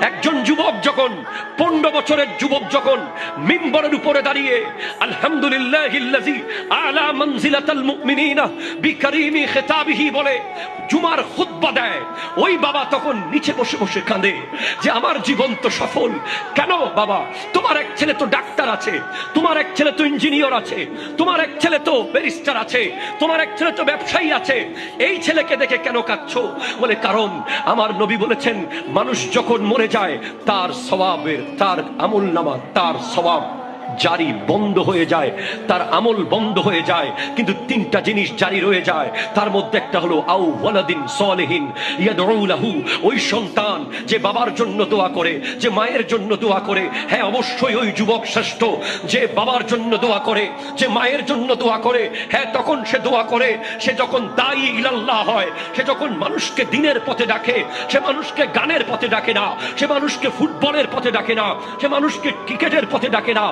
একজন যুবক যখন 15 বছরের যুবক যখন মিম্বরের উপরে দাঁড়িয়ে আলহামদুলিল্লাহিল্লাযী আলা মানজিলাতাল মুমিনিনা বিকারিমি খিতাবিহি বলে জুমার খুতবা দেয়, ওই বাবা তখন নিচে বসে বসে কাঁদে যে আমার জীবন তো সফল। কেন বাবা? তোমার এক ছেলে তো ডাক্তার আছে, তোমার এক ছেলে তো ইঞ্জিনিয়ার আছে, তোমার এক ছেলে তো ব্যারিস্টার আছে, তোমার এক ছেলে তো ব্যবসায়ী আছে, এই ছেলেকে দেখে কেন কাঁদছো? বলে কারণ আমার নবী বলেছেন মানুষ যখন মরে যায় তার সওয়াবের, তার আমলনামা, তার সওয়াব জারি বন্ধ হয়ে যায়, তার আমল বন্ধ হয়ে যায়, কিন্তু তিনটা জিনিস জারি রয়ে যায়। তার মধ্যে একটা হলো আউ ওয়ালাদিন সালিহিন ইয়াদউ লাহু, ওই সন্তান যে বাবার জন্য দোয়া করে, যে মায়ের জন্য দোয়া করে। হ্যাঁ, অবশ্যই ওই যুবক শ্রেষ্ঠ যে বাবার জন্য দোয়া করে, যে মায়ের জন্য দোয়া করে। হ্যাঁ, তখন সে দোয়া করে, সে যখন দায়ী ইলাল্লাহ হয়, সে যখন মানুষকে দ্বীনের পথে ডাকে, সে মানুষকে গানের পথে ডাকে না, সে মানুষকে ফুটবলের পথে ডাকে না, সে মানুষকে ক্রিকেটের পথে ডাকে না।